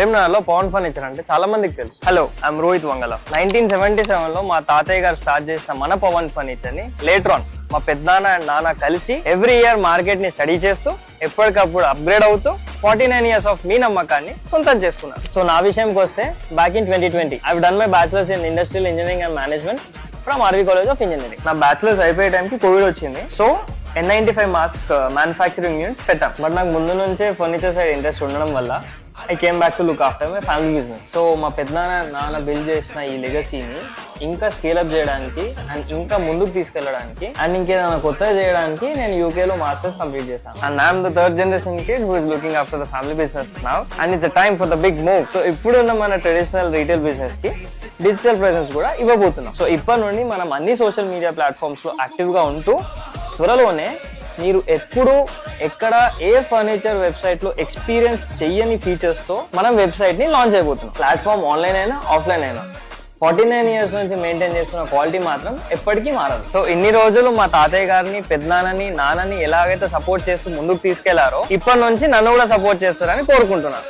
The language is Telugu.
లో పవన్ ఫర్నిచర్ అంటే చాలా మందికి తెలుసు. Hello, I'm Rohit Vangala. 1977 లో మా తాతయ్య గారు స్టార్ట్ చేసిన మన పవన్ ఫర్నిచర్ ని లేటర్ ఆన్ మా పెద్దనాన్న అండ్ నాన్న కలిసి ఎవ్రీ ఇయర్ మార్కెట్ ని స్టడీ చేస్తూ ఎప్పటికప్పుడు అప్గ్రేడ్ అవుతూ 49 years ఆఫ్ మీ నమ్మకాన్ని సొంతం చేసుకున్నారు. సో నా విషయంకి వస్తే back in 2020 I done my bachelors in industrial engineering and management from RV college of engineering. నా బ్యాచిలర్స్ అయిపోయే టైంకి కోవిడ్ వచ్చింది. So N95 mask manufacturing unit పెట్టాం. బట్ నాకు ముందు నుంచే ఫర్నిచర్ సైడ్ ఇంట్రెస్ట్ ఉండడం వల్ల I came back to look after my family business. So మా నాన్న బిల్డ్ చేసిన ఈ లెగసీని ఇంకా స్కేలప్ చేయడానికి అండ్ ఇంకా ముందుకు తీసుకెళ్ళడానికి అండ్ ఇంకేదైనా కొత్తగా చేయడానికి నేను యూకేలో మాస్టర్స్ కంప్లీట్ చేశాను. And I'm the third generation kid who is looking after the family business now and it's the time for the big move. So ఇప్పుడున్న మన ట్రెడిషనల్ రీటైల్ బిజినెస్ కి డిజిటల్ ప్రెసెన్స్ కూడా ఇవ్వబోతున్నాం. సో ఇప్పటి నుండి మనం అన్ని సోషల్ మీడియా ప్లాట్ఫామ్స్ లో యాక్టివ్ గా ఉంటూ త్వరలోనే మీరు ఎప్పుడు ఎక్కడ ఏ ఫర్నిచర్ వెబ్సైట్ లో ఎక్స్పీరియన్స్ చెయ్యని ఫీచర్స్ తో మనం వెబ్సైట్ ని లాంచ్ అయిపోతున్నాం. ప్లాట్ఫామ్ ఆన్లైన్ అయినా ఆఫ్లైన్ అయినా 49 years నుంచి మెయింటైన్ చేస్తున్న క్వాలిటీ మాత్రం ఎప్పటికీ మారదు. సో ఇన్ని రోజులు మా తాతయ్య గారిని, పెద్దనాన్నని, నాన్నని ఎలాగైతే సపోర్ట్ చేస్తూ ముందుకు తీసుకెళ్లారో ఇప్పటి నుంచి నన్ను కూడా సపోర్ట్ చేస్తారని కోరుకుంటున్నాను.